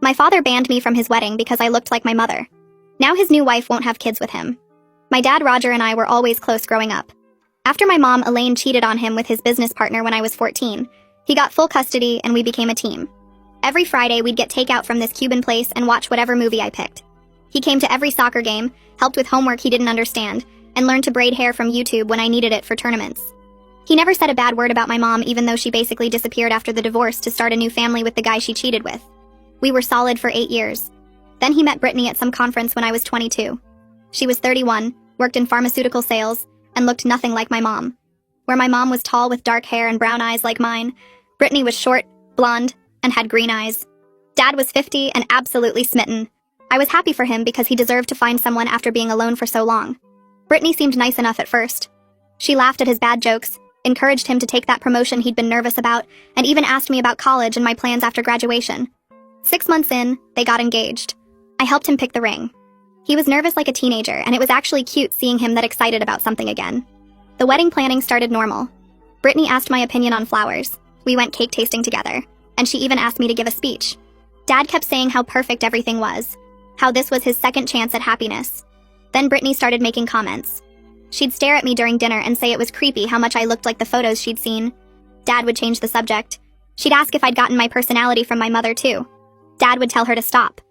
My father banned me from his wedding because I looked like my mother. Now his new wife won't have kids with him. My dad Roger and I were always close growing up. After my mom Elaine cheated on him with his business partner when I was 14, he got full custody and we became a team. Every Friday we'd get takeout from this Cuban place and watch whatever movie I picked. He came to every soccer game, helped with homework he didn't understand, and learned to braid hair from YouTube when I needed it for tournaments. He never said a bad word about my mom even though she basically disappeared after the divorce to start a new family with the guy she cheated with. We were solid for 8 years. Then he met Brittany at some conference when I was 22. She was 31, worked in pharmaceutical sales, and looked nothing like my mom. Where my mom was tall with dark hair and brown eyes like mine, Brittany was short, blonde, and had green eyes. Dad was 50 and absolutely smitten. I was happy for him because he deserved to find someone after being alone for so long. Brittany seemed nice enough at first. She laughed at his bad jokes, encouraged him to take that promotion he'd been nervous about, and even asked me about college and my plans after graduation. 6 months in, they got engaged. I helped him pick the ring. He was nervous like a teenager, and it was actually cute seeing him that excited about something again. The wedding planning started normal. Brittany asked my opinion on flowers. We went cake tasting together, and she even asked me to give a speech. Dad kept saying how perfect everything was, how this was his second chance at happiness. Then Brittany started making comments. She'd stare at me during dinner and say it was creepy how much I looked like the photos she'd seen. Dad would change the subject. She'd ask if I'd gotten my personality from my mother too. Dad would tell her to stop.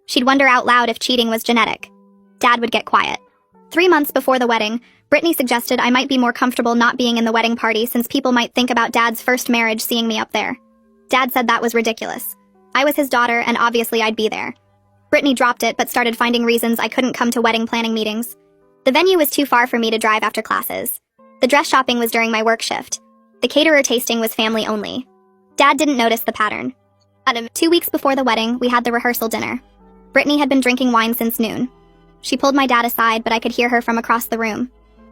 She'd wonder out loud if cheating was genetic. Dad would get quiet. 3 months before the wedding, Brittany suggested I might be more comfortable not being in the wedding party since people might think about Dad's first marriage seeing me up there. Dad said that was ridiculous. I was his daughter and obviously I'd be there. Brittany dropped it but started finding reasons I couldn't come to wedding planning meetings. The venue was too far for me to drive after classes. The dress shopping was during my work shift. The caterer tasting was family only. Dad didn't notice the pattern. 2 weeks before the wedding, we had the rehearsal dinner. Brittany had been drinking wine since noon. She pulled my dad aside, but I could hear her from across the room.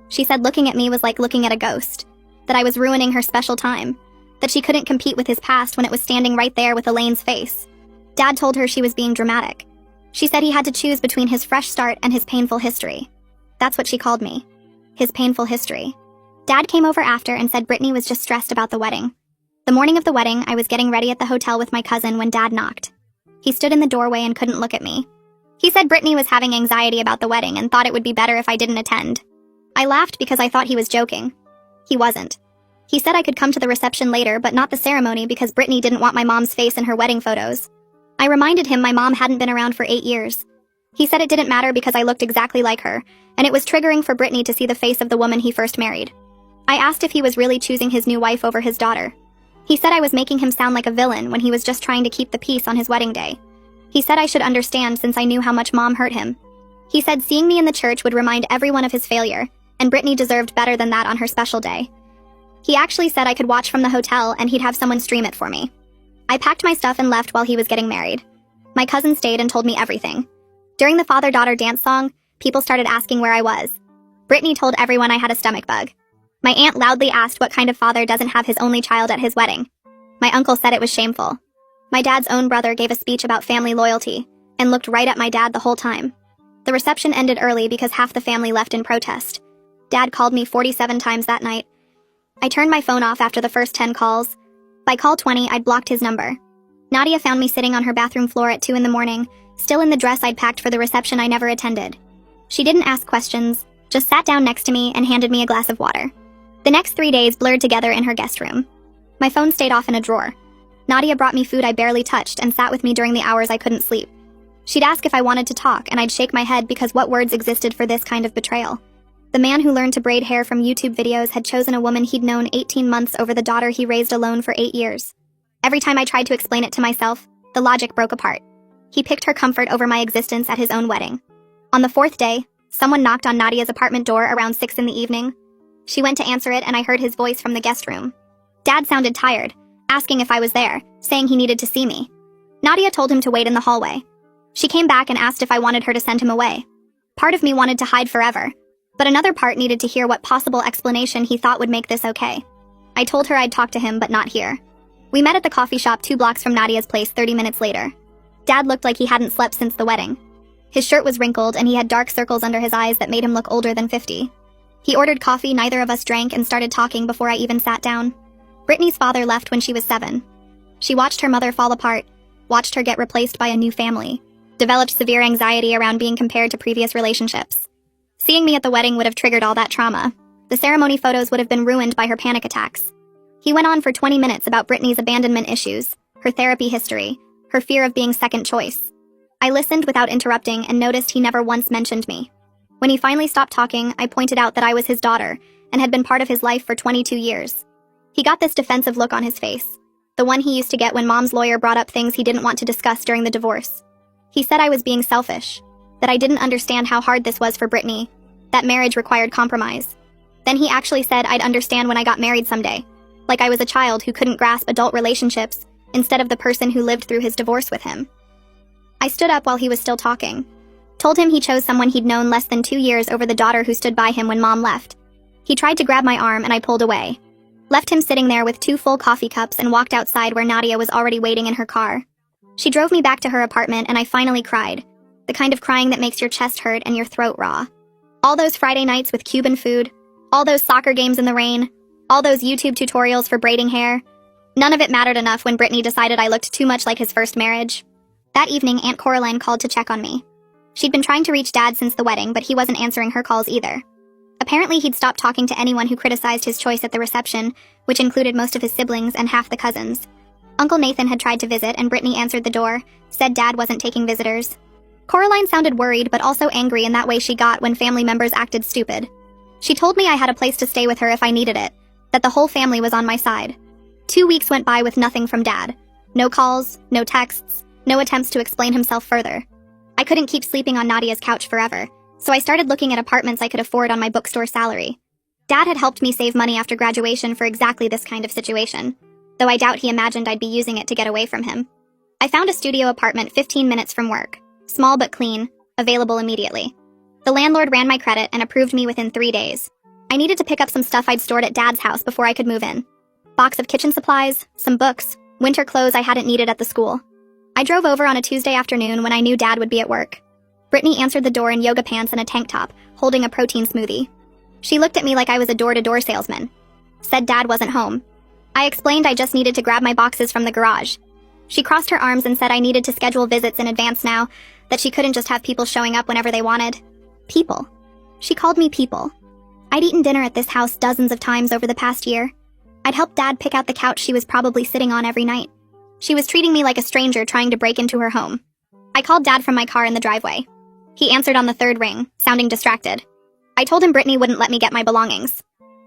She said looking at me was like looking at a ghost, that I was ruining her special time, that she couldn't compete with his past when it was standing right there with Elaine's face. Dad told her she was being dramatic. She said he had to choose between his fresh start and his painful history. That's what she called me. His painful history. Dad came over after and said Brittany was just stressed about the wedding. The morning of the wedding, I was getting ready at the hotel with my cousin when Dad knocked. He stood in the doorway and couldn't look at me. He said Brittany was having anxiety about the wedding and thought it would be better if I didn't attend. I laughed because I thought he was joking. He wasn't. He said I could come to the reception later, but not the ceremony because Brittany didn't want my mom's face in her wedding photos. I reminded him my mom hadn't been around for 8 years. He said it didn't matter because I looked exactly like her, and it was triggering for Brittany to see the face of the woman he first married. I asked if he was really choosing his new wife over his daughter. He said I was making him sound like a villain when he was just trying to keep the peace on his wedding day. He said I should understand since I knew how much Mom hurt him. He said seeing me in the church would remind everyone of his failure, and Brittany deserved better than that on her special day. He actually said I could watch from the hotel and he'd have someone stream it for me. I packed my stuff and left while he was getting married. My cousin stayed and told me everything. During the father-daughter dance song, people started asking where I was. Brittany told everyone I had a stomach bug. My aunt loudly asked what kind of father doesn't have his only child at his wedding. My uncle said it was shameful. My dad's own brother gave a speech about family loyalty and looked right at my dad the whole time. The reception ended early because half the family left in protest. Dad called me 47 times that night. I turned my phone off after the first 10 calls. By call 20, I'd blocked his number. Nadia found me sitting on her bathroom floor at 2 in the morning, still in the dress I'd packed for the reception I never attended. She didn't ask questions, just sat down next to me and handed me a glass of water. The next 3 days blurred together in her guest room. My phone stayed off in a drawer. Nadia brought me food I barely touched and sat with me during the hours I couldn't sleep. She'd ask if I wanted to talk, and I'd shake my head because what words existed for this kind of betrayal? The man who learned to braid hair from YouTube videos had chosen a woman he'd known 18 months over the daughter he raised alone for 8 years. Every time I tried to explain it to myself, the logic broke apart. He picked her comfort over my existence at his own wedding. On the 4th day, someone knocked on Nadia's apartment door around 6 in the evening. She went to answer it and I heard his voice from the guest room. Dad sounded tired, asking if I was there, saying he needed to see me. Nadia told him to wait in the hallway. She came back and asked if I wanted her to send him away. Part of me wanted to hide forever, but another part needed to hear what possible explanation he thought would make this okay. I told her I'd talk to him but not here. We met at the coffee shop 2 blocks from Nadia's place 30 minutes later. Dad looked like he hadn't slept since the wedding. His shirt was wrinkled and he had dark circles under his eyes that made him look older than 50. He ordered coffee neither of us drank and started talking before I even sat down. Brittany's father left when she was 7. She watched her mother fall apart, watched her get replaced by a new family, developed severe anxiety around being compared to previous relationships. Seeing me at the wedding would have triggered all that trauma. The ceremony photos would have been ruined by her panic attacks. He went on for 20 minutes about Brittany's abandonment issues, her therapy history, her fear of being second choice. I listened without interrupting and noticed he never once mentioned me. When he finally stopped talking, I pointed out that I was his daughter and had been part of his life for 22 years. He got this defensive look on his face, the one he used to get when Mom's lawyer brought up things he didn't want to discuss during the divorce. He said I was being selfish, that I didn't understand how hard this was for Brittany, that marriage required compromise. Then he actually said I'd understand when I got married someday, like I was a child who couldn't grasp adult relationships instead of the person who lived through his divorce with him. I stood up while he was still talking, told him he chose someone he'd known less than 2 years over the daughter who stood by him when Mom left. He tried to grab my arm and I pulled away. Left him sitting there with 2 full coffee cups and walked outside where Nadia was already waiting in her car. She drove me back to her apartment and I finally cried. The kind of crying that makes your chest hurt and your throat raw. All those Friday nights with Cuban food, all those soccer games in the rain, all those YouTube tutorials for braiding hair. None of it mattered enough when Brittany decided I looked too much like his first marriage. That evening, Aunt Coraline called to check on me. She'd been trying to reach Dad since the wedding, but he wasn't answering her calls either. Apparently, he'd stopped talking to anyone who criticized his choice at the reception, which included most of his siblings and half the cousins. Uncle Nathan had tried to visit, and Brittany answered the door, said Dad wasn't taking visitors. Coraline sounded worried, but also angry in that way she got when family members acted stupid. She told me I had a place to stay with her if I needed it, that the whole family was on my side. 2 weeks went by with nothing from Dad. No calls, no texts, no attempts to explain himself further. I couldn't keep sleeping on Nadia's couch forever, so I started looking at apartments I could afford on my bookstore salary. Dad had helped me save money after graduation for exactly this kind of situation, though I doubt he imagined I'd be using it to get away from him. I found a studio apartment 15 minutes from work, small but clean, available immediately. The landlord ran my credit and approved me within 3 days. I needed to pick up some stuff I'd stored at Dad's house before I could move in. Box of kitchen supplies, some books, winter clothes I hadn't needed at the school. I drove over on a Tuesday afternoon when I knew Dad would be at work. Brittany answered the door in yoga pants and a tank top, holding a protein smoothie. She looked at me like I was a door-to-door salesman. Said Dad wasn't home. I explained I just needed to grab my boxes from the garage. She crossed her arms and said I needed to schedule visits in advance now, that she couldn't just have people showing up whenever they wanted. People. She called me people. I'd eaten dinner at this house dozens of times over the past year. I'd helped Dad pick out the couch she was probably sitting on every night. She was treating me like a stranger trying to break into her home. I called Dad from my car in the driveway. He answered on the 3rd ring, sounding distracted. I told him Brittany wouldn't let me get my belongings.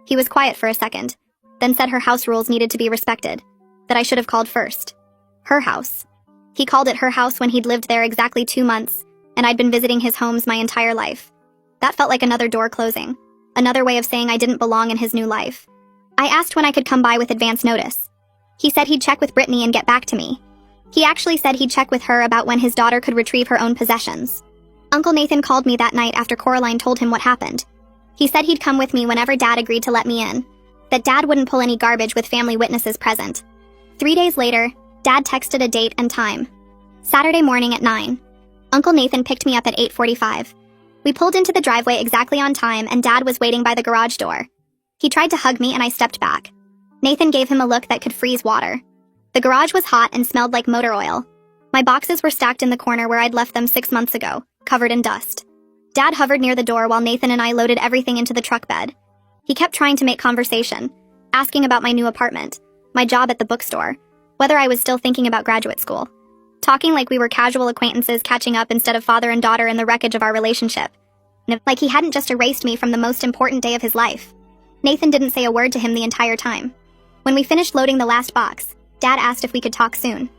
He was quiet for a second, then said her house rules needed to be respected, that I should have called first. Her house. He called it her house when he'd lived there exactly 2 months, and I'd been visiting his homes my entire life. That felt like another door closing, another way of saying I didn't belong in his new life. I asked when I could come by with advance notice. He said he'd check with Brittany and get back to me. He actually said he'd check with her about when his daughter could retrieve her own possessions. Uncle Nathan called me that night after Coraline told him what happened. He said he'd come with me whenever Dad agreed to let me in, that Dad wouldn't pull any garbage with family witnesses present. 3 days later, Dad texted a date and time. Saturday morning at 9. Uncle Nathan picked me up at 8:45. We pulled into the driveway exactly on time and Dad was waiting by the garage door. He tried to hug me and I stepped back. Nathan gave him a look that could freeze water. The garage was hot and smelled like motor oil. My boxes were stacked in the corner where I'd left them 6 months ago, covered in dust. Dad hovered near the door while Nathan and I loaded everything into the truck bed. He kept trying to make conversation, asking about my new apartment, my job at the bookstore, whether I was still thinking about graduate school. Talking like we were casual acquaintances catching up instead of father and daughter in the wreckage of our relationship. Like he hadn't just erased me from the most important day of his life. Nathan didn't say a word to him the entire time. When we finished loading the last box, Dad asked if we could talk soon.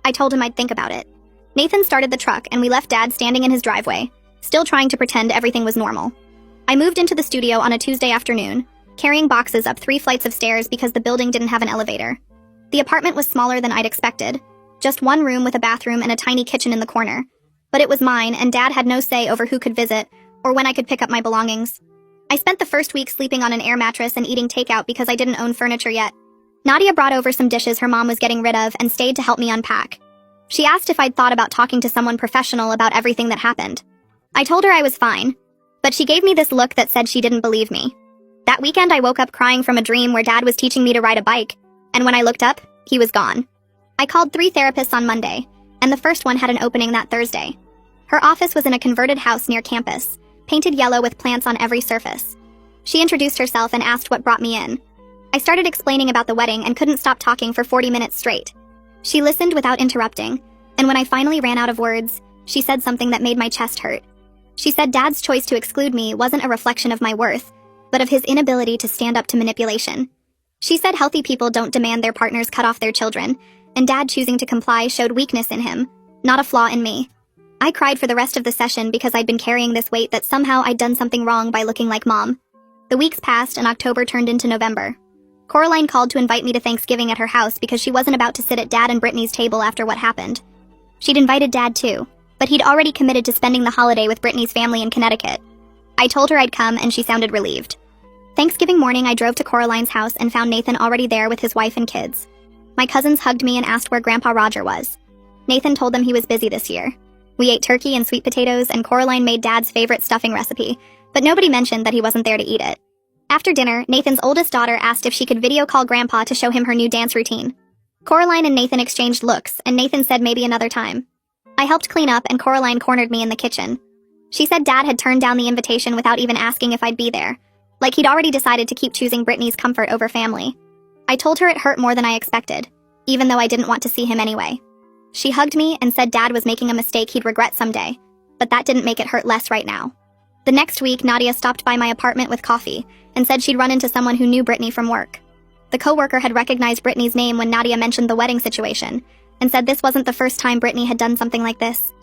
I told him I'd think about it. Nathan started the truck and we left Dad standing in his driveway, still trying to pretend everything was normal. I moved into the studio on a Tuesday afternoon, carrying boxes up 3 flights of stairs because the building didn't have an elevator. The apartment was smaller than I'd expected, just 1 room with a bathroom and a tiny kitchen in the corner. But it was mine and Dad had no say over who could visit or when I could pick up my belongings. I spent the first week sleeping on an air mattress and eating takeout because I didn't own furniture yet. Nadia brought over some dishes her mom was getting rid of and stayed to help me unpack. She asked if I'd thought about talking to someone professional about everything that happened. I told her I was fine, but she gave me this look that said she didn't believe me. That weekend I woke up crying from a dream where Dad was teaching me to ride a bike, and when I looked up, he was gone. I called 3 therapists on Monday, and and the first one had an opening that Thursday. Her office was in a converted house near campus, painted yellow with plants on every surface. She introduced herself and asked what brought me in. I started explaining about the wedding and couldn't stop talking for 40 minutes straight. She listened without interrupting, and when I finally ran out of words, she said something that made my chest hurt. She said Dad's choice to exclude me wasn't a reflection of my worth, but of his inability to stand up to manipulation. She said healthy people don't demand their partners cut off their children, and Dad choosing to comply showed weakness in him, not a flaw in me. I cried for the rest of the session because I'd been carrying this weight that somehow I'd done something wrong by looking like Mom. The weeks passed and October turned into November. Coraline called to invite me to Thanksgiving at her house because she wasn't about to sit at Dad and Brittany's table after what happened. She'd invited Dad too, but he'd already committed to spending the holiday with Brittany's family in Connecticut. I told her I'd come and she sounded relieved. Thanksgiving morning, I drove to Coraline's house and found Nathan already there with his wife and kids. My cousins hugged me and asked where Grandpa Roger was. Nathan told them he was busy this year. We ate turkey and sweet potatoes, and Coraline made Dad's favorite stuffing recipe, but nobody mentioned that he wasn't there to eat it. After dinner, Nathan's oldest daughter asked if she could video call Grandpa to show him her new dance routine. Coraline and Nathan exchanged looks, and Nathan said maybe another time. I helped clean up, and Coraline cornered me in the kitchen. She said Dad had turned down the invitation without even asking if I'd be there, like he'd already decided to keep choosing Brittany's comfort over family. I told her it hurt more than I expected, even though I didn't want to see him anyway. She hugged me and said Dad was making a mistake he'd regret someday, but that didn't make it hurt less right now. The next week, Nadia stopped by my apartment with coffee and said she'd run into someone who knew Brittany from work. The coworker had recognized Brittany's name when Nadia mentioned the wedding situation and said this wasn't the first time Brittany had done something like this.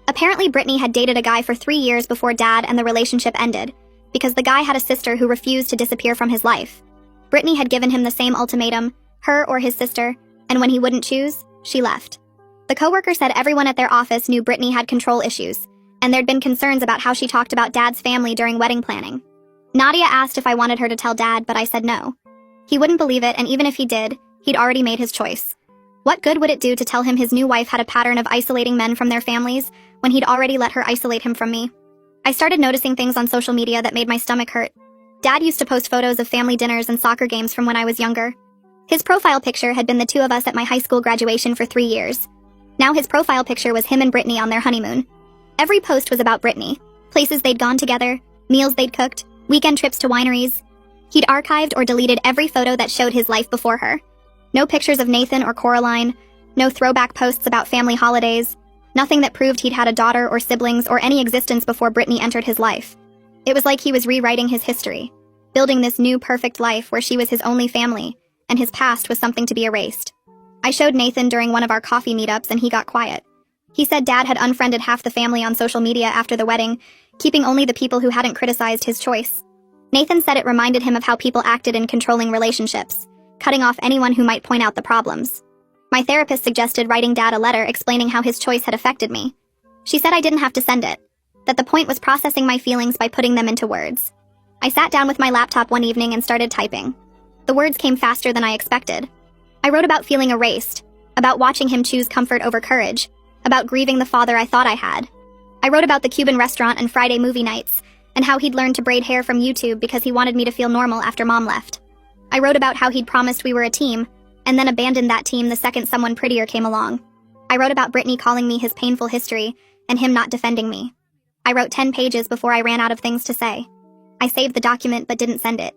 Apparently, Brittany had dated a guy for 3 years before Dad and the relationship ended because the guy had a sister who refused to disappear from his life. Brittany had given him the same ultimatum, her or his sister, and when he wouldn't choose, she left. The coworker said everyone at their office knew Brittany had control issues, and there'd been concerns about how she talked about Dad's family during wedding planning. Nadia asked if I wanted her to tell Dad, but I said no. He wouldn't believe it, and even if he did, he'd already made his choice. What good would it do to tell him his new wife had a pattern of isolating men from their families when he'd already let her isolate him from me? I started noticing things on social media that made my stomach hurt. Dad used to post photos of family dinners and soccer games from when I was younger. His profile picture had been the two of us at my high school graduation for 3 years. Now his profile picture was him and Brittany on their honeymoon. Every post was about Brittany, places they'd gone together, meals they'd cooked, weekend trips to wineries. He'd archived or deleted every photo that showed his life before her. No pictures of Nathan or Coraline, no throwback posts about family holidays, nothing that proved he'd had a daughter or siblings or any existence before Brittany entered his life. It was like he was rewriting his history, building this new perfect life where she was his only family, and his past was something to be erased. I showed Nathan during one of our coffee meetups and he got quiet. He said Dad had unfriended half the family on social media after the wedding, keeping only the people who hadn't criticized his choice. Nathan said it reminded him of how people acted in controlling relationships, cutting off anyone who might point out the problems. My therapist suggested writing Dad a letter explaining how his choice had affected me. She said I didn't have to send it, that the point was processing my feelings by putting them into words. I sat down with my laptop one evening and started typing. The words came faster than I expected. I wrote about feeling erased, about watching him choose comfort over courage, about grieving the father I thought I had. I wrote about the Cuban restaurant and Friday movie nights, and how he'd learned to braid hair from YouTube because he wanted me to feel normal after Mom left. I wrote about how he'd promised we were a team, and then abandoned that team the second someone prettier came along. I wrote about Brittany calling me his painful history, and him not defending me. I wrote 10 pages before I ran out of things to say. I saved the document but didn't send it.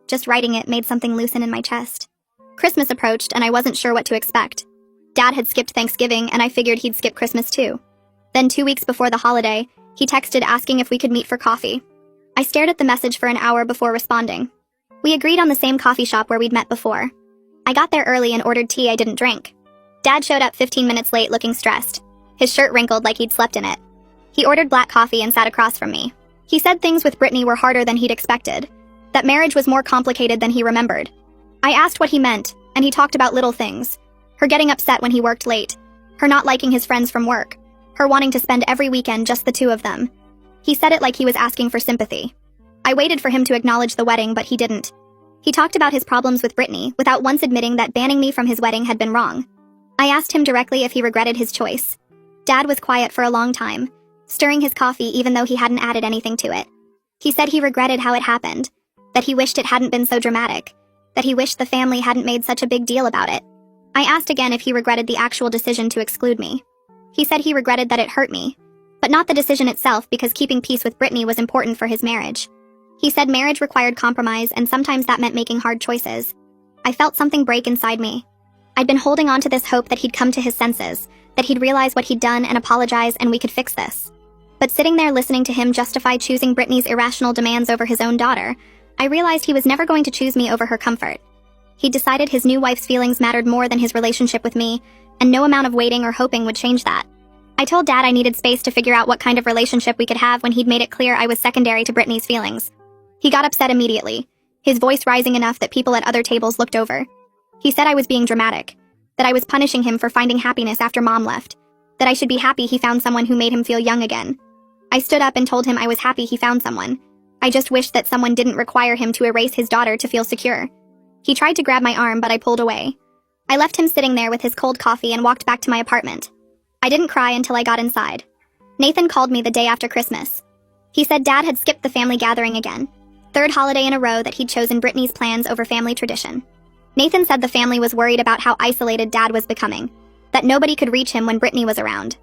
Just writing it made something loosen in my chest. Christmas approached, and I wasn't sure what to expect. Dad had skipped Thanksgiving, and I figured he'd skip Christmas too. Then 2 weeks before the holiday, he texted asking if we could meet for coffee. I stared at the message for an hour before responding. We agreed on the same coffee shop where we'd met before. I got there early and ordered tea I didn't drink. Dad showed up 15 minutes late looking stressed. His shirt wrinkled like he'd slept in it. He ordered black coffee and sat across from me. He said things with Brittany were harder than he'd expected, that marriage was more complicated than he remembered. I asked what he meant, and he talked about little things. Her getting upset when he worked late, her not liking his friends from work, her wanting to spend every weekend just the two of them. He said it like he was asking for sympathy. I waited for him to acknowledge the wedding, but he didn't. He talked about his problems with Brittany without once admitting that banning me from his wedding had been wrong. I asked him directly if he regretted his choice. Dad was quiet for a long time, stirring his coffee even though he hadn't added anything to it. He said he regretted how it happened, that he wished it hadn't been so dramatic, that he wished the family hadn't made such a big deal about it. I asked again if he regretted the actual decision to exclude me. He said he regretted that it hurt me, but not the decision itself because keeping peace with Brittany was important for his marriage. He said marriage required compromise and sometimes that meant making hard choices. I felt something break inside me. I'd been holding on to this hope that he'd come to his senses, that he'd realize what he'd done and apologize and we could fix this. But sitting there listening to him justify choosing Brittany's irrational demands over his own daughter, I realized he was never going to choose me over her comfort. He'd decided his new wife's feelings mattered more than his relationship with me, and no amount of waiting or hoping would change that. I told Dad I needed space to figure out what kind of relationship we could have when he'd made it clear I was secondary to Brittany's feelings. He got upset immediately, his voice rising enough that people at other tables looked over. He said I was being dramatic, that I was punishing him for finding happiness after Mom left, that I should be happy he found someone who made him feel young again. I stood up and told him I was happy he found someone. I just wished that someone didn't require him to erase his daughter to feel secure. He tried to grab my arm, but I pulled away. I left him sitting there with his cold coffee and walked back to my apartment. I didn't cry until I got inside. Nathan called me the day after Christmas. He said Dad had skipped the family gathering again. Third holiday in a row that he'd chosen Brittany's plans over family tradition. Nathan said the family was worried about how isolated Dad was becoming, that nobody could reach him when Brittany was around.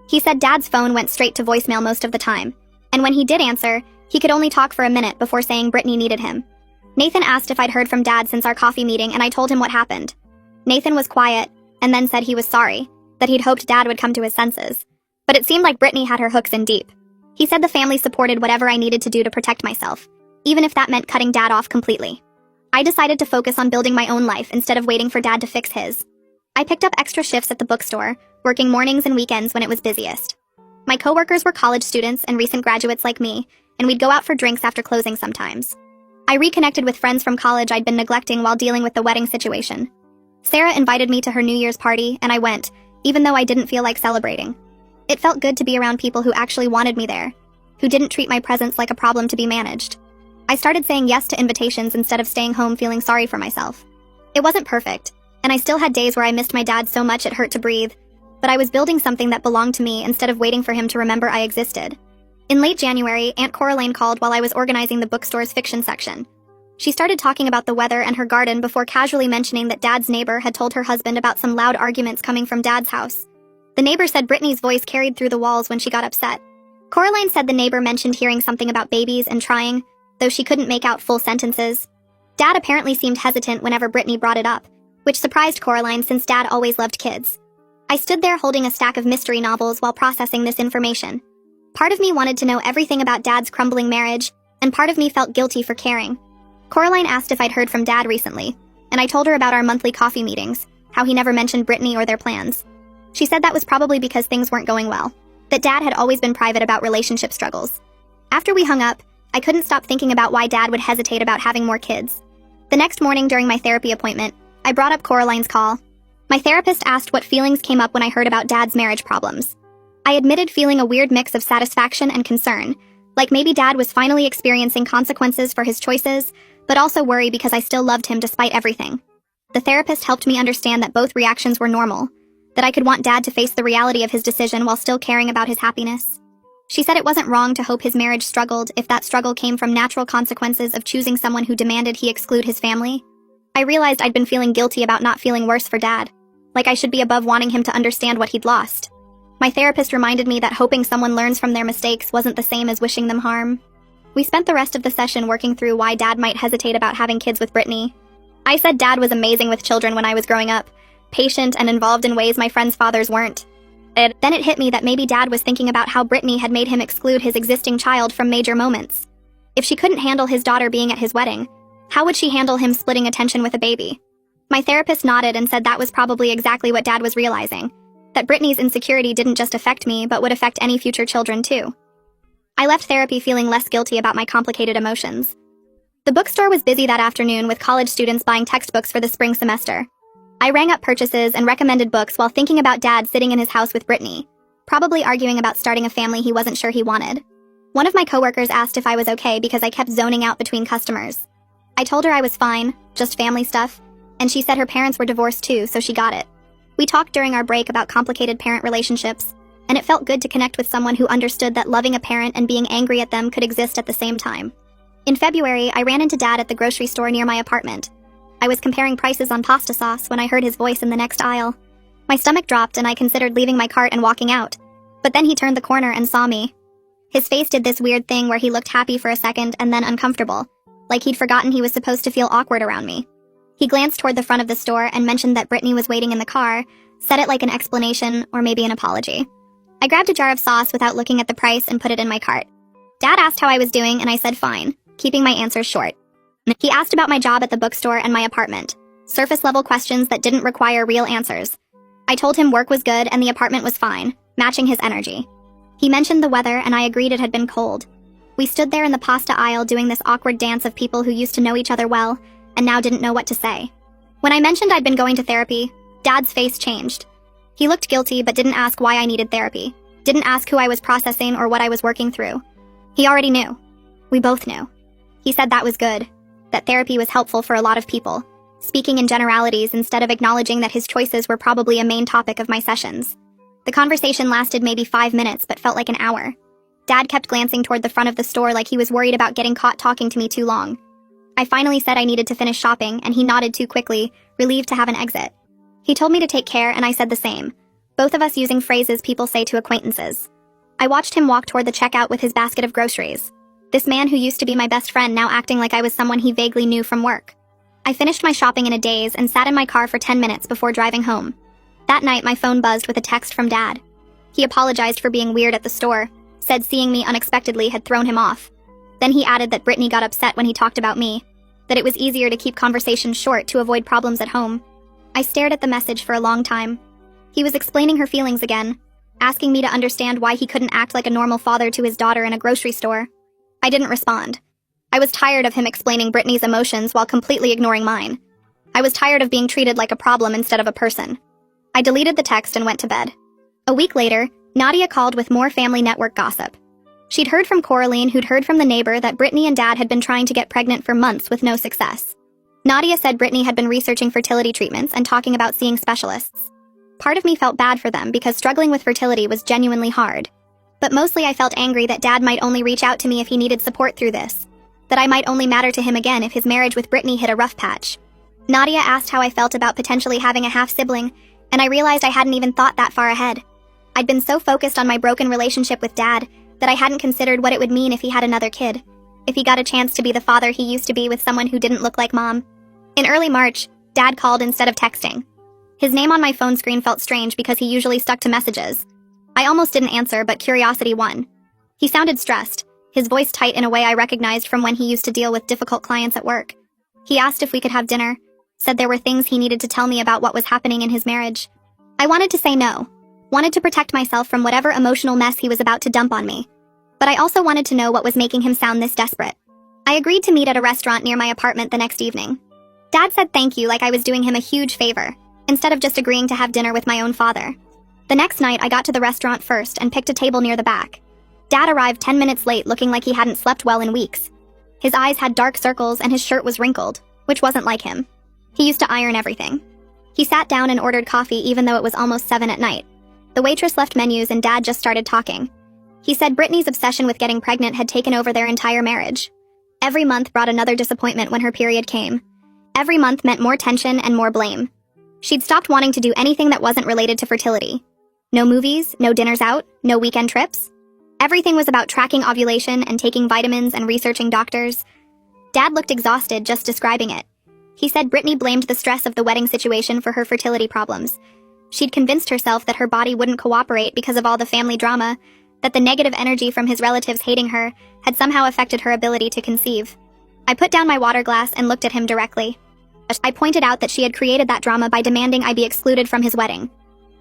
He said Dad's phone went straight to voicemail most of the time, and when he did answer, he could only talk for a minute before saying Brittany needed him. Nathan asked if I'd heard from Dad since our coffee meeting, and I told him what happened. Nathan was quiet, and then said he was sorry, that he'd hoped Dad would come to his senses. But it seemed like Brittany had her hooks in deep. He said the family supported whatever I needed to do to protect myself, even if that meant cutting Dad off completely. I decided to focus on building my own life instead of waiting for Dad to fix his. I picked up extra shifts at the bookstore, working mornings and weekends when it was busiest. My coworkers were college students and recent graduates like me, and we'd go out for drinks after closing sometimes. I reconnected with friends from college I'd been neglecting while dealing with the wedding situation. Sarah invited me to her New Year's party, and I went, even though I didn't feel like celebrating. It felt good to be around people who actually wanted me there, who didn't treat my presence like a problem to be managed. I started saying yes to invitations instead of staying home feeling sorry for myself. It wasn't perfect, and I still had days where I missed my dad so much it hurt to breathe, but I was building something that belonged to me instead of waiting for him to remember I existed. In late January, Aunt Coraline called while I was organizing the bookstore's fiction section. She started talking about the weather and her garden before casually mentioning that Dad's neighbor had told her husband about some loud arguments coming from Dad's house. The neighbor said Brittany's voice carried through the walls when she got upset. Coraline said the neighbor mentioned hearing something about babies and trying, though she couldn't make out full sentences. Dad apparently seemed hesitant whenever Brittany brought it up, which surprised Coraline since Dad always loved kids. I stood there holding a stack of mystery novels while processing this information. Part of me wanted to know everything about Dad's crumbling marriage, and part of me felt guilty for caring. Coraline asked if I'd heard from Dad recently, and I told her about our monthly coffee meetings, how he never mentioned Brittany or their plans. She said that was probably because things weren't going well, that Dad had always been private about relationship struggles. After we hung up, I couldn't stop thinking about why Dad would hesitate about having more kids. The next morning during my therapy appointment, I brought up Coraline's call. My therapist asked what feelings came up when I heard about Dad's marriage problems. I admitted feeling a weird mix of satisfaction and concern, like maybe Dad was finally experiencing consequences for his choices, but also worry because I still loved him despite everything. The therapist helped me understand that both reactions were normal, that I could want Dad to face the reality of his decision while still caring about his happiness. She said it wasn't wrong to hope his marriage struggled if that struggle came from natural consequences of choosing someone who demanded he exclude his family. I realized I'd been feeling guilty about not feeling worse for Dad, like I should be above wanting him to understand what he'd lost. My therapist reminded me that hoping someone learns from their mistakes wasn't the same as wishing them harm. We spent the rest of the session working through why Dad might hesitate about having kids with Brittany. I said Dad was amazing with children when I was growing up, patient and involved in ways my friends' fathers weren't. Then it hit me that maybe Dad was thinking about how Brittany had made him exclude his existing child from major moments. If she couldn't handle his daughter being at his wedding, how would she handle him splitting attention with a baby? My therapist nodded and said that was probably exactly what Dad was realizing, that Brittany's insecurity didn't just affect me, but would affect any future children too. I left therapy feeling less guilty about my complicated emotions. The bookstore was busy that afternoon with college students buying textbooks for the spring semester. I rang up purchases and recommended books while thinking about Dad sitting in his house with Brittany, probably arguing about starting a family he wasn't sure he wanted. One of my coworkers asked if I was okay because I kept zoning out between customers. I told her I was fine, just family stuff, and she said her parents were divorced too, so she got it. We talked during our break about complicated parent relationships, and it felt good to connect with someone who understood that loving a parent and being angry at them could exist at the same time. In February, I ran into Dad at the grocery store near my apartment. I was comparing prices on pasta sauce when I heard his voice in the next aisle. My stomach dropped and I considered leaving my cart and walking out. But then he turned the corner and saw me. His face did this weird thing where he looked happy for a second and then uncomfortable, like he'd forgotten he was supposed to feel awkward around me. He glanced toward the front of the store and mentioned that Brittany was waiting in the car, said it like an explanation or maybe an apology. I grabbed a jar of sauce without looking at the price and put it in my cart. Dad asked how I was doing and I said fine, keeping my answers short. He asked about my job at the bookstore and my apartment, surface-level questions that didn't require real answers. I told him work was good and the apartment was fine, matching his energy. He mentioned the weather and I agreed it had been cold. We stood there in the pasta aisle doing this awkward dance of people who used to know each other well and now didn't know what to say. When I mentioned I'd been going to therapy, Dad's face changed. He looked guilty but didn't ask why I needed therapy, didn't ask who I was processing or what I was working through. He already knew. We both knew. He said that was good, that therapy was helpful for a lot of people, speaking in generalities instead of acknowledging that his choices were probably a main topic of my sessions. The conversation lasted maybe 5 minutes but felt like an hour. Dad kept glancing toward the front of the store like he was worried about getting caught talking to me too long. I finally said I needed to finish shopping and he nodded too quickly, relieved to have an exit. He told me to take care and I said the same, both of us using phrases people say to acquaintances. I watched him walk toward the checkout with his basket of groceries. This man who used to be my best friend now acting like I was someone he vaguely knew from work. I finished my shopping in a daze and sat in my car for 10 minutes before driving home. That night my phone buzzed with a text from Dad. He apologized for being weird at the store, said seeing me unexpectedly had thrown him off. Then he added that Brittany got upset when he talked about me, that it was easier to keep conversations short to avoid problems at home. I stared at the message for a long time. He was explaining her feelings again, asking me to understand why he couldn't act like a normal father to his daughter in a grocery store. I didn't respond. I was tired of him explaining Brittany's emotions while completely ignoring mine. I was tired of being treated like a problem instead of a person. I deleted the text and went to bed. A week later, Nadia called with more family network gossip. She'd heard from Coraline, who'd heard from the neighbor, that Brittany and Dad had been trying to get pregnant for months with no success. Nadia said Brittany had been researching fertility treatments and talking about seeing specialists. Part of me felt bad for them because struggling with fertility was genuinely hard. But mostly I felt angry that Dad might only reach out to me if he needed support through this, that I might only matter to him again if his marriage with Brittany hit a rough patch. Nadia asked how I felt about potentially having a half-sibling, and I realized I hadn't even thought that far ahead. I'd been so focused on my broken relationship with Dad that I hadn't considered what it would mean if he had another kid, if he got a chance to be the father he used to be with someone who didn't look like Mom. In early March, Dad called instead of texting. His name on my phone screen felt strange because he usually stuck to messages. I almost didn't answer, but curiosity won. He sounded stressed, his voice tight in a way I recognized from when he used to deal with difficult clients at work. He asked if we could have dinner, said there were things he needed to tell me about what was happening in his marriage. I wanted to say no, wanted to protect myself from whatever emotional mess he was about to dump on me. But I also wanted to know what was making him sound this desperate. I agreed to meet at a restaurant near my apartment the next evening. Dad said thank you like I was doing him a huge favor, instead of just agreeing to have dinner with my own father. The next night, I got to the restaurant first and picked a table near the back. Dad arrived 10 minutes late looking like he hadn't slept well in weeks. His eyes had dark circles and his shirt was wrinkled, which wasn't like him. He used to iron everything. He sat down and ordered coffee even though it was almost 7 at night. The waitress left menus and Dad just started talking. He said Brittany's obsession with getting pregnant had taken over their entire marriage. Every month brought another disappointment when her period came. Every month meant more tension and more blame. She'd stopped wanting to do anything that wasn't related to fertility. No movies, no dinners out, no weekend trips. Everything was about tracking ovulation and taking vitamins and researching doctors. Dad looked exhausted just describing it. He said Brittany blamed the stress of the wedding situation for her fertility problems. She'd convinced herself that her body wouldn't cooperate because of all the family drama, that the negative energy from his relatives hating her had somehow affected her ability to conceive. I put down my water glass and looked at him directly. I pointed out that she had created that drama by demanding I be excluded from his wedding.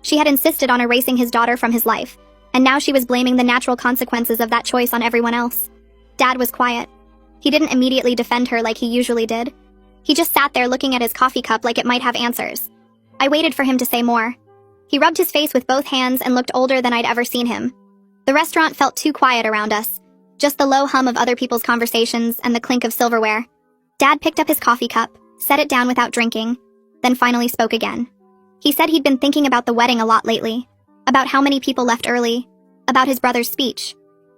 She had insisted on erasing his daughter from his life, and now she was blaming the natural consequences of that choice on everyone else. Dad was quiet. He didn't immediately defend her like he usually did. He just sat there looking at his coffee cup like it might have answers. I waited for him to say more. He rubbed his face with both hands and looked older than I'd ever seen him. The restaurant felt too quiet around us, just the low hum of other people's conversations and the clink of silverware. Dad picked up his coffee cup, set it down without drinking, then finally spoke again. He said he'd been thinking about the wedding a lot lately, about how many people left early, about his brother's speech.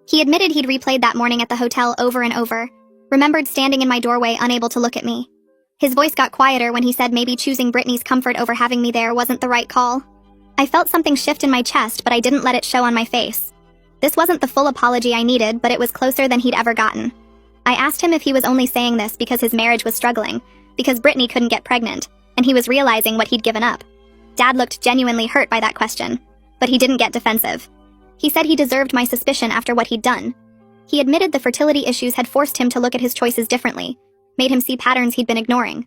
He admitted he'd replayed that morning at the hotel over and over, remembered standing in my doorway unable to look at me. His voice got quieter when he said maybe choosing Brittany's comfort over having me there wasn't the right call. I felt something shift in my chest, but I didn't let it show on my face. This wasn't the full apology I needed, but it was closer than he'd ever gotten. I asked him if he was only saying this because his marriage was struggling, because Brittany couldn't get pregnant, and he was realizing what he'd given up. Dad looked genuinely hurt by that question, but he didn't get defensive. He said he deserved my suspicion after what he'd done. He admitted the fertility issues had forced him to look at his choices differently, made him see patterns he'd been ignoring.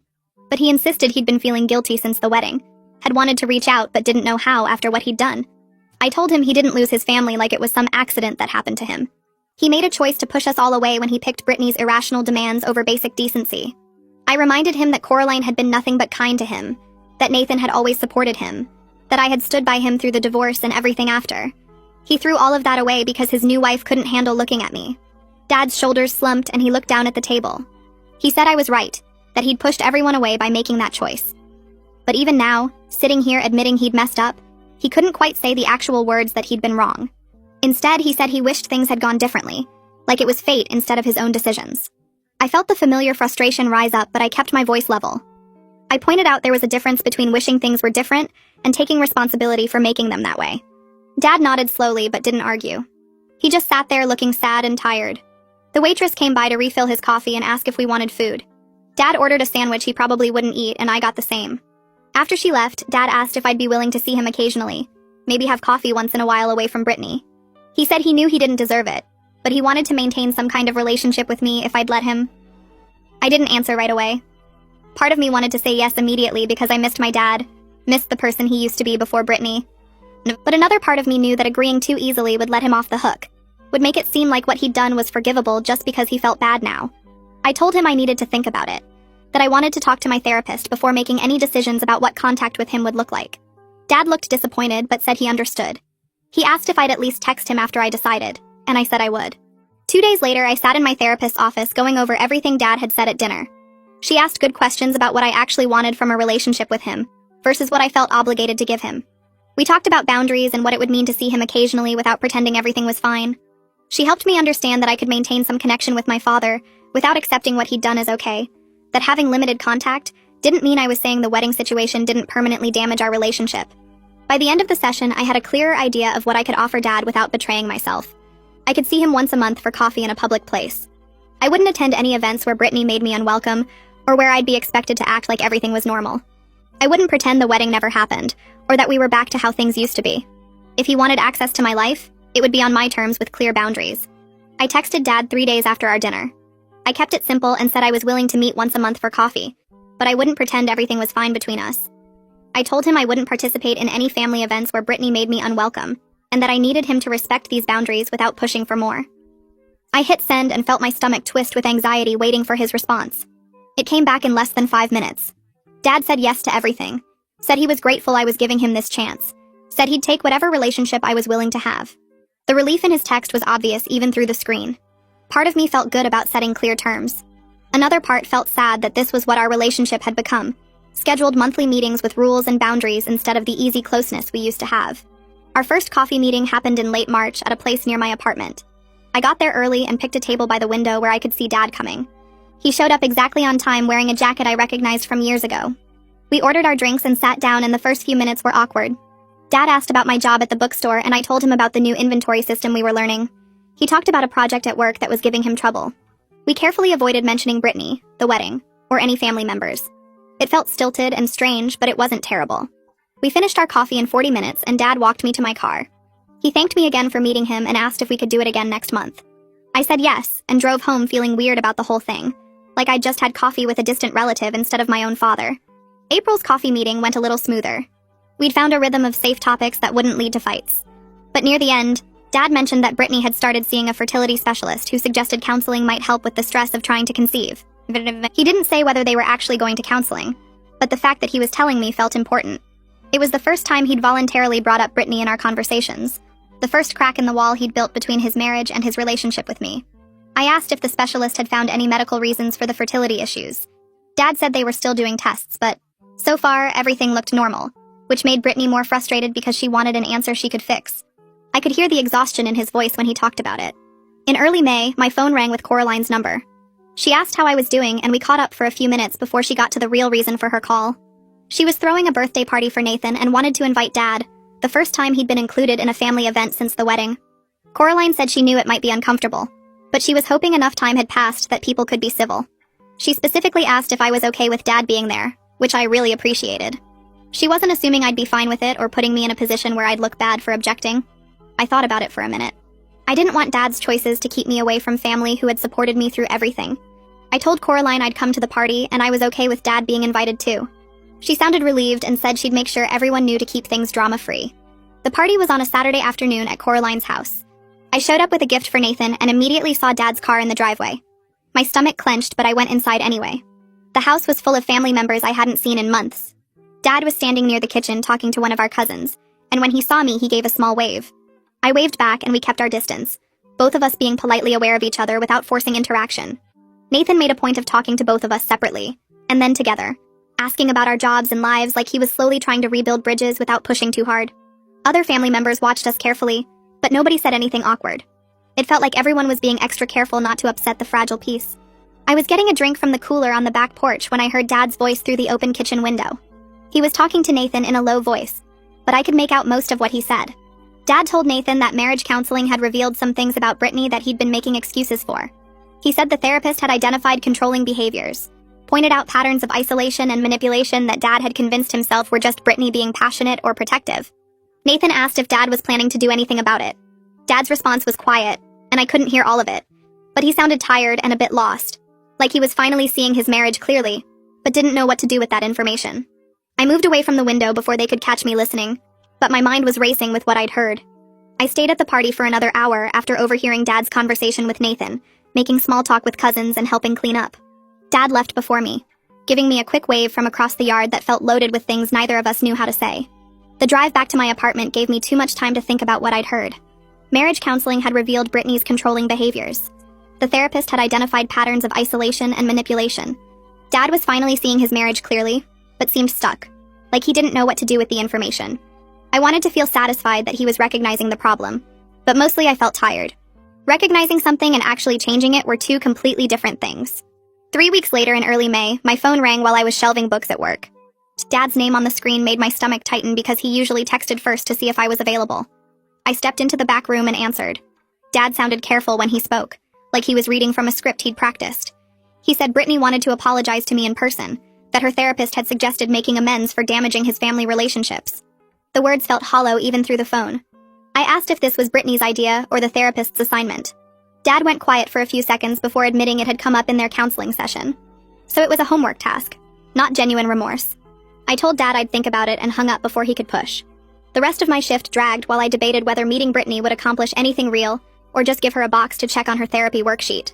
But he insisted he'd been feeling guilty since the wedding, had wanted to reach out but didn't know how after what he'd done. I told him he didn't lose his family like it was some accident that happened to him. He made a choice to push us all away when he picked Brittany's irrational demands over basic decency. I reminded him that Coraline had been nothing but kind to him, that Nathan had always supported him, that I had stood by him through the divorce and everything after. He threw all of that away because his new wife couldn't handle looking at me. Dad's shoulders slumped and he looked down at the table. He said I was right, that he'd pushed everyone away by making that choice. But even now, sitting here admitting he'd messed up, he couldn't quite say the actual words that he'd been wrong. Instead, he said he wished things had gone differently, like it was fate instead of his own decisions. I felt the familiar frustration rise up, but I kept my voice level. I pointed out there was a difference between wishing things were different and taking responsibility for making them that way. Dad nodded slowly but didn't argue. He just sat there looking sad and tired. The waitress came by to refill his coffee and ask if we wanted food. Dad ordered a sandwich he probably wouldn't eat, and I got the same. After she left, Dad asked if I'd be willing to see him occasionally, maybe have coffee once in a while away from Brittany. He said he knew he didn't deserve it, but he wanted to maintain some kind of relationship with me if I'd let him. I didn't answer right away. Part of me wanted to say yes immediately because I missed my dad, missed the person he used to be before Brittany. But another part of me knew that agreeing too easily would let him off the hook, would make it seem like what he'd done was forgivable just because he felt bad now. I told him I needed to think about it, that I wanted to talk to my therapist before making any decisions about what contact with him would look like. Dad looked disappointed but said he understood. He asked if I'd at least text him after I decided, and I said I would. 2 days later, I sat in my therapist's office going over everything Dad had said at dinner. She asked good questions about what I actually wanted from a relationship with him, versus what I felt obligated to give him. We talked about boundaries and what it would mean to see him occasionally without pretending everything was fine. She helped me understand that I could maintain some connection with my father without accepting what he'd done as okay, that having limited contact didn't mean I was saying the wedding situation didn't permanently damage our relationship. By the end of the session, I had a clearer idea of what I could offer Dad without betraying myself. I could see him once a month for coffee in a public place. I wouldn't attend any events where Brittany made me unwelcome, or where I'd be expected to act like everything was normal. I wouldn't pretend the wedding never happened, or that we were back to how things used to be. If he wanted access to my life, it would be on my terms with clear boundaries. I texted Dad 3 days after our dinner. I kept it simple and said I was willing to meet once a month for coffee, but I wouldn't pretend everything was fine between us. I told him I wouldn't participate in any family events where Brittany made me unwelcome, and that I needed him to respect these boundaries without pushing for more. I hit send and felt my stomach twist with anxiety waiting for his response. It came back in less than 5 minutes. Dad said yes to everything, said he was grateful I was giving him this chance, said he'd take whatever relationship I was willing to have. The relief in his text was obvious even through the screen. Part of me felt good about setting clear terms. Another part felt sad that this was what our relationship had become, scheduled monthly meetings with rules and boundaries instead of the easy closeness we used to have. Our first coffee meeting happened in late March at a place near my apartment. I got there early and picked a table by the window where I could see Dad coming. He showed up exactly on time wearing a jacket I recognized from years ago. We ordered our drinks and sat down, and the first few minutes were awkward. Dad asked about my job at the bookstore, and I told him about the new inventory system we were learning. He talked about a project at work that was giving him trouble. We carefully avoided mentioning Brittany, the wedding, or any family members. It felt stilted and strange, but it wasn't terrible. We finished our coffee in 40 minutes, and Dad walked me to my car. He thanked me again for meeting him and asked if we could do it again next month. I said yes, and drove home feeling weird about the whole thing, like I'd just had coffee with a distant relative instead of my own father. April's coffee meeting went a little smoother. We'd found a rhythm of safe topics that wouldn't lead to fights. But near the end, Dad mentioned that Brittany had started seeing a fertility specialist who suggested counseling might help with the stress of trying to conceive. He didn't say whether they were actually going to counseling, but the fact that he was telling me felt important. It was the first time he'd voluntarily brought up Brittany in our conversations, the first crack in the wall he'd built between his marriage and his relationship with me. I asked if the specialist had found any medical reasons for the fertility issues. Dad said they were still doing tests, but so far, everything looked normal, which made Brittany more frustrated because she wanted an answer she could fix. I could hear the exhaustion in his voice when he talked about it. In early May, my phone rang with Coraline's number. She asked how I was doing, and we caught up for a few minutes before she got to the real reason for her call. She was throwing a birthday party for Nathan and wanted to invite Dad, the first time he'd been included in a family event since the wedding. Coraline said she knew it might be uncomfortable, but she was hoping enough time had passed that people could be civil. She specifically asked if I was okay with Dad being there, which I really appreciated. She wasn't assuming I'd be fine with it or putting me in a position where I'd look bad for objecting. I thought about it for a minute. I didn't want Dad's choices to keep me away from family who had supported me through everything. I told Coraline I'd come to the party and I was okay with Dad being invited too. She sounded relieved and said she'd make sure everyone knew to keep things drama-free. The party was on a Saturday afternoon at Coraline's house. I showed up with a gift for Nathan and immediately saw Dad's car in the driveway. My stomach clenched, but I went inside anyway. The house was full of family members I hadn't seen in months. Dad was standing near the kitchen talking to one of our cousins, and when he saw me, he gave a small wave. I waved back and we kept our distance, both of us being politely aware of each other without forcing interaction. Nathan made a point of talking to both of us separately, and then together, asking about our jobs and lives like he was slowly trying to rebuild bridges without pushing too hard. Other family members watched us carefully, but nobody said anything awkward. It felt like everyone was being extra careful not to upset the fragile peace. I was getting a drink from the cooler on the back porch when I heard Dad's voice through the open kitchen window. He was talking to Nathan in a low voice, but I could make out most of what he said. Dad told Nathan that marriage counseling had revealed some things about Brittany that he'd been making excuses for. He said the therapist had identified controlling behaviors, pointed out patterns of isolation and manipulation that Dad had convinced himself were just Brittany being passionate or protective. Nathan asked if Dad was planning to do anything about it. Dad's response was quiet, and I couldn't hear all of it, but he sounded tired and a bit lost, like he was finally seeing his marriage clearly, but didn't know what to do with that information. I moved away from the window before they could catch me listening, but my mind was racing with what I'd heard. I stayed at the party for another hour after overhearing Dad's conversation with Nathan, making small talk with cousins and helping clean up. Dad left before me, giving me a quick wave from across the yard that felt loaded with things neither of us knew how to say. The drive back to my apartment gave me too much time to think about what I'd heard. Marriage counseling had revealed Brittany's controlling behaviors. The therapist had identified patterns of isolation and manipulation. Dad was finally seeing his marriage clearly, but seemed stuck, like he didn't know what to do with the information. I wanted to feel satisfied that he was recognizing the problem, but mostly I felt tired. Recognizing something and actually changing it were two completely different things. 3 weeks later in early May, my phone rang while I was shelving books at work. Dad's name on the screen made my stomach tighten because he usually texted first to see if I was available. I stepped into the back room and answered. Dad sounded careful when he spoke, like he was reading from a script he'd practiced. He said Brittany wanted to apologize to me in person, that her therapist had suggested making amends for damaging his family relationships. The words felt hollow even through the phone. I asked if this was Brittany's idea or the therapist's assignment. Dad went quiet for a few seconds before admitting it had come up in their counseling session. So it was a homework task, not genuine remorse. I told Dad I'd think about it and hung up before he could push. The rest of my shift dragged while I debated whether meeting Brittany would accomplish anything real or just give her a box to check on her therapy worksheet.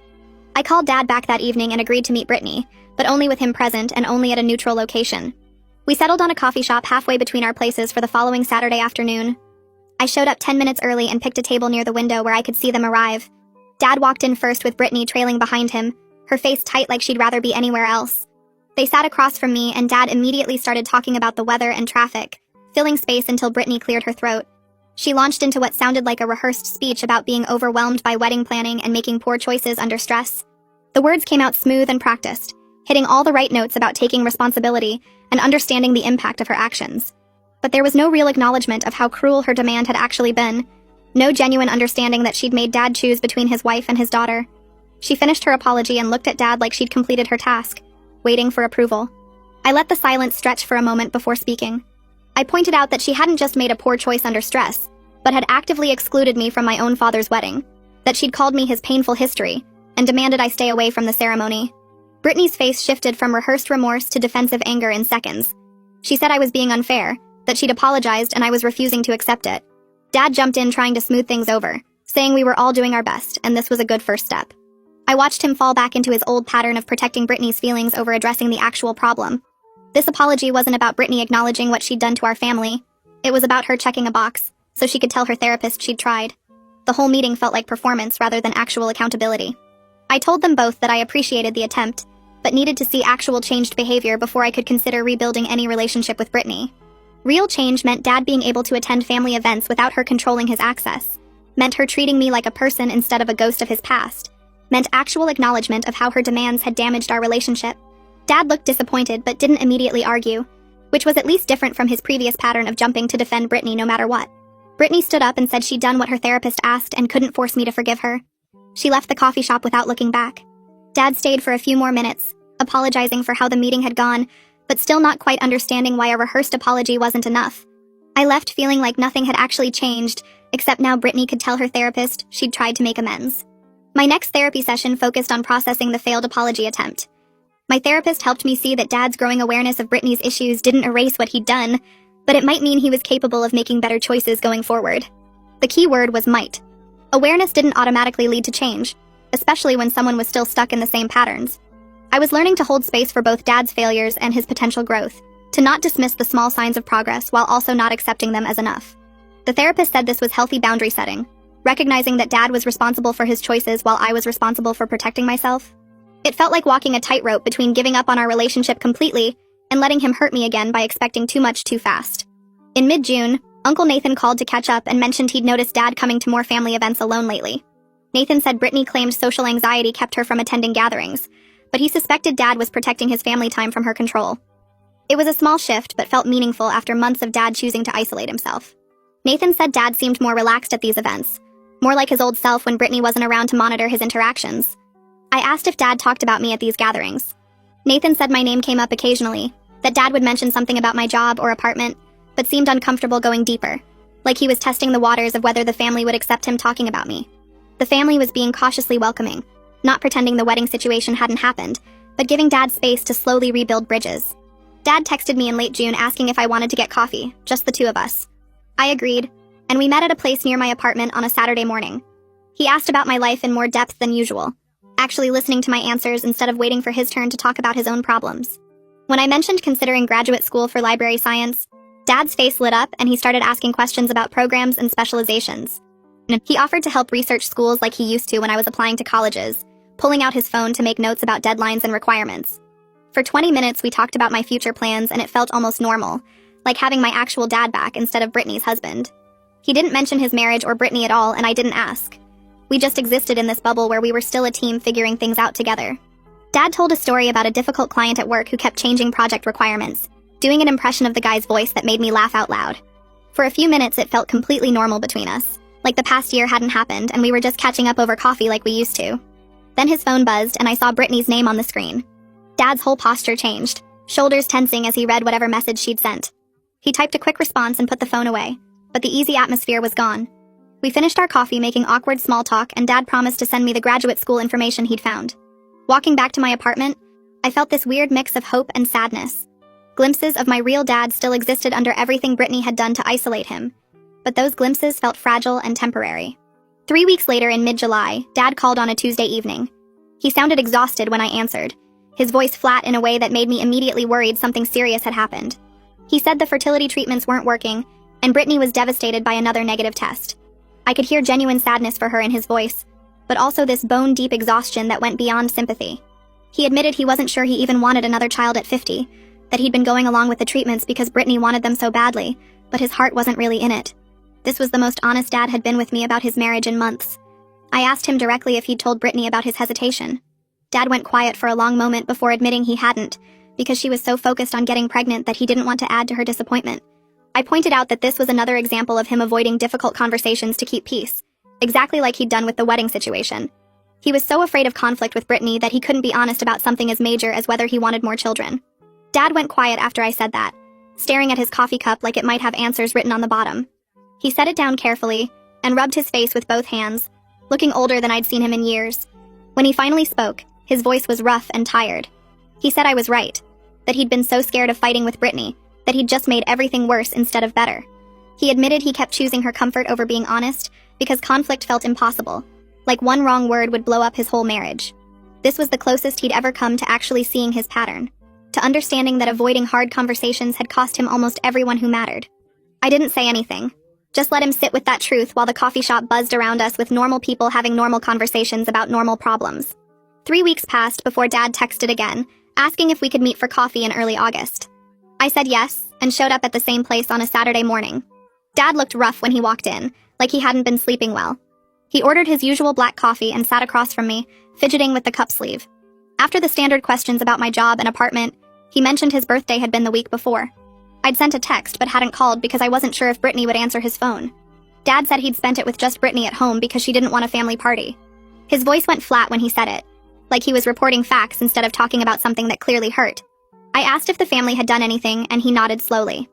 I called Dad back that evening and agreed to meet Brittany, but only with him present and only at a neutral location. We settled on a coffee shop halfway between our places for the following Saturday afternoon. I showed up 10 minutes early and picked a table near the window where I could see them arrive. Dad walked in first with Brittany trailing behind him, her face tight like she'd rather be anywhere else. They sat across from me and Dad immediately started talking about the weather and traffic, filling space until Brittany cleared her throat. She launched into what sounded like a rehearsed speech about being overwhelmed by wedding planning and making poor choices under stress. The words came out smooth and practiced, hitting all the right notes about taking responsibility and understanding the impact of her actions. But there was no real acknowledgement of how cruel her demand had actually been, no genuine understanding that she'd made Dad choose between his wife and his daughter. She finished her apology and looked at Dad like she'd completed her task, waiting for approval. I let the silence stretch for a moment before speaking. I pointed out that she hadn't just made a poor choice under stress, but had actively excluded me from my own father's wedding, that she'd called me his painful history, and demanded I stay away from the ceremony. Brittany's face shifted from rehearsed remorse to defensive anger in seconds. She said I was being unfair, that she'd apologized and I was refusing to accept it. Dad jumped in trying to smooth things over, saying we were all doing our best and this was a good first step. I watched him fall back into his old pattern of protecting Brittany's feelings over addressing the actual problem. This apology wasn't about Brittany acknowledging what she'd done to our family. It was about her checking a box, so she could tell her therapist she'd tried. The whole meeting felt like performance rather than actual accountability. I told them both that I appreciated the attempt, but needed to see actual changed behavior before I could consider rebuilding any relationship with Brittany. Real change meant Dad being able to attend family events without her controlling his access, meant her treating me like a person instead of a ghost of his past, meant actual acknowledgement of how her demands had damaged our relationship. Dad looked disappointed but didn't immediately argue, which was at least different from his previous pattern of jumping to defend Brittany no matter what. Brittany stood up and said she'd done what her therapist asked and couldn't force me to forgive her. She left the coffee shop without looking back. Dad stayed for a few more minutes, apologizing for how the meeting had gone, but still not quite understanding why a rehearsed apology wasn't enough. I left feeling like nothing had actually changed, except now Brittany could tell her therapist she'd tried to make amends. My next therapy session focused on processing the failed apology attempt. My therapist helped me see that Dad's growing awareness of Brittany's issues didn't erase what he'd done, but it might mean he was capable of making better choices going forward. The key word was might. Awareness didn't automatically lead to change, especially when someone was still stuck in the same patterns. I was learning to hold space for both Dad's failures and his potential growth, to not dismiss the small signs of progress while also not accepting them as enough. The therapist said this was healthy boundary setting, recognizing that Dad was responsible for his choices while I was responsible for protecting myself. It felt like walking a tightrope between giving up on our relationship completely and letting him hurt me again by expecting too much too fast. In mid-June, Uncle Nathan called to catch up and mentioned he'd noticed Dad coming to more family events alone lately. Nathan said Brittany claimed social anxiety kept her from attending gatherings, but he suspected Dad was protecting his family time from her control. It was a small shift, but felt meaningful after months of Dad choosing to isolate himself. Nathan said Dad seemed more relaxed at these events, more like his old self when Brittany wasn't around to monitor his interactions. I asked if Dad talked about me at these gatherings. Nathan said my name came up occasionally, that Dad would mention something about my job or apartment, but seemed uncomfortable going deeper, like he was testing the waters of whether the family would accept him talking about me. The family was being cautiously welcoming, not pretending the wedding situation hadn't happened, but giving Dad space to slowly rebuild bridges. Dad texted me in late June asking if I wanted to get coffee, just the two of us. I agreed, and we met at a place near my apartment on a Saturday morning. He asked about my life in more depth than usual, actually listening to my answers instead of waiting for his turn to talk about his own problems. When I mentioned considering graduate school for library science, Dad's face lit up and he started asking questions about programs and specializations. He offered to help research schools like he used to when I was applying to colleges, pulling out his phone to make notes about deadlines and requirements. For 20 minutes, we talked about my future plans and it felt almost normal, like having my actual dad back instead of Brittany's husband. He didn't mention his marriage or Brittany at all, and I didn't ask. We just existed in this bubble where we were still a team figuring things out together. Dad told a story about a difficult client at work who kept changing project requirements, doing an impression of the guy's voice that made me laugh out loud. For a few minutes, it felt completely normal between us, like the past year hadn't happened and we were just catching up over coffee like we used to. Then his phone buzzed and I saw Brittany's name on the screen. Dad's whole posture changed, shoulders tensing as he read whatever message she'd sent. He typed a quick response and put the phone away, but the easy atmosphere was gone. We finished our coffee making awkward small talk and Dad promised to send me the graduate school information he'd found. Walking back to my apartment, I felt this weird mix of hope and sadness. Glimpses of my real dad still existed under everything Brittany had done to isolate him, but those glimpses felt fragile and temporary. 3 weeks later in mid-July, Dad called on a Tuesday evening. He sounded exhausted when I answered, his voice flat in a way that made me immediately worried something serious had happened. He said the fertility treatments weren't working, and Brittany was devastated by another negative test. I could hear genuine sadness for her in his voice, but also this bone-deep exhaustion that went beyond sympathy. He admitted he wasn't sure he even wanted another child at 50, that he'd been going along with the treatments because Brittany wanted them so badly, but his heart wasn't really in it. This was the most honest Dad had been with me about his marriage in months. I asked him directly if he'd told Brittany about his hesitation. Dad went quiet for a long moment before admitting he hadn't, because she was so focused on getting pregnant that he didn't want to add to her disappointment. I pointed out that this was another example of him avoiding difficult conversations to keep peace, exactly like he'd done with the wedding situation. He was so afraid of conflict with Brittany that he couldn't be honest about something as major as whether he wanted more children. Dad went quiet after I said that, staring at his coffee cup like it might have answers written on the bottom. He set it down carefully and rubbed his face with both hands, looking older than I'd seen him in years. When he finally spoke, his voice was rough and tired. He said I was right, that he'd been so scared of fighting with Brittany that he'd just made everything worse instead of better. He admitted he kept choosing her comfort over being honest because conflict felt impossible, like one wrong word would blow up his whole marriage. This was the closest he'd ever come to actually seeing his pattern, to understanding that avoiding hard conversations had cost him almost everyone who mattered. I didn't say anything, just let him sit with that truth while the coffee shop buzzed around us with normal people having normal conversations about normal problems. 3 weeks passed before Dad texted again, asking if we could meet for coffee in early August. I said yes, and showed up at the same place on a Saturday morning. Dad looked rough when he walked in, like he hadn't been sleeping well. He ordered his usual black coffee and sat across from me, fidgeting with the cup sleeve. After the standard questions about my job and apartment, he mentioned his birthday had been the week before. I'd sent a text but hadn't called because I wasn't sure if Brittany would answer his phone. Dad said he'd spent it with just Brittany at home because she didn't want a family party. His voice went flat when he said it, like he was reporting facts instead of talking about something that clearly hurt. I asked if the family had done anything, and he nodded slowly.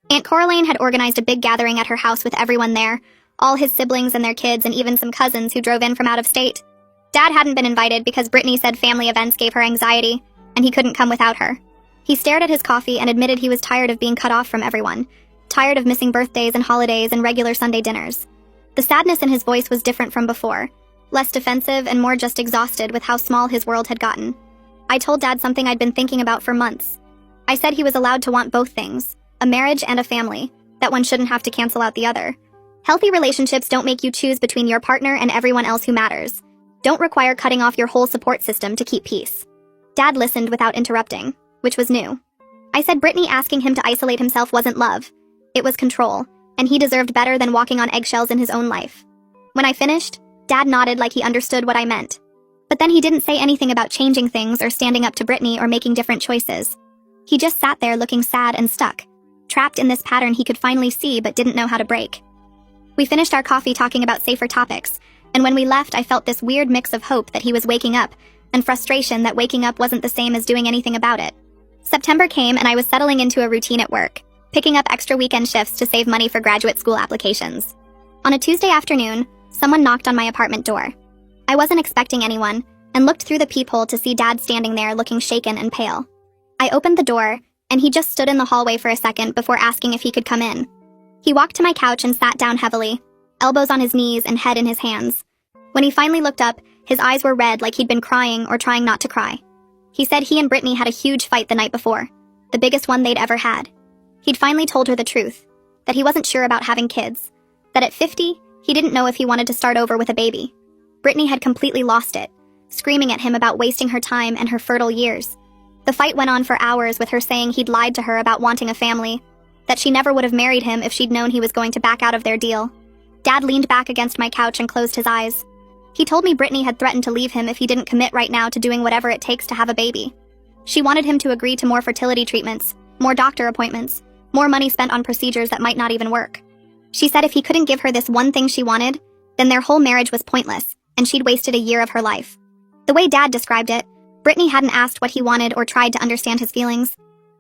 Aunt Coraline had organized a big gathering at her house with everyone there, all his siblings and their kids and even some cousins who drove in from out of state. Dad hadn't been invited because Brittany said family events gave her anxiety, and he couldn't come without her. He stared at his coffee and admitted he was tired of being cut off from everyone, tired of missing birthdays and holidays and regular Sunday dinners. The sadness in his voice was different from before, less defensive and more just exhausted with how small his world had gotten. I told Dad something I'd been thinking about for months. I said he was allowed to want both things, a marriage and a family, that one shouldn't have to cancel out the other. Healthy relationships don't make you choose between your partner and everyone else who matters. Don't require cutting off your whole support system to keep peace. Dad listened without interrupting, which was new. I said Brittany asking him to isolate himself wasn't love. It was control, and he deserved better than walking on eggshells in his own life. When I finished, Dad nodded like he understood what I meant. But then he didn't say anything about changing things or standing up to Brittany or making different choices. He just sat there looking sad and stuck, trapped in this pattern he could finally see but didn't know how to break. We finished our coffee talking about safer topics, and when we left I felt this weird mix of hope that he was waking up, and frustration that waking up wasn't the same as doing anything about it. September came and I was settling into a routine at work, picking up extra weekend shifts to save money for graduate school applications. On a Tuesday afternoon, someone knocked on my apartment door. I wasn't expecting anyone, and looked through the peephole to see Dad standing there looking shaken and pale. I opened the door, and he just stood in the hallway for a second before asking if he could come in. He walked to my couch and sat down heavily, elbows on his knees and head in his hands. When he finally looked up, his eyes were red like he'd been crying or trying not to cry. He said he and Brittany had a huge fight the night before, the biggest one they'd ever had. He'd finally told her the truth, that he wasn't sure about having kids, that at 50, he didn't know if he wanted to start over with a baby. Brittany had completely lost it, screaming at him about wasting her time and her fertile years. The fight went on for hours with her saying he'd lied to her about wanting a family, that she never would have married him if she'd known he was going to back out of their deal. Dad leaned back against my couch and closed his eyes. He told me Brittany had threatened to leave him if he didn't commit right now to doing whatever it takes to have a baby. She wanted him to agree to more fertility treatments, more doctor appointments, more money spent on procedures that might not even work. She said if he couldn't give her this one thing she wanted, then their whole marriage was pointless, and she'd wasted a year of her life. The way Dad described it, Brittany hadn't asked what he wanted or tried to understand his feelings.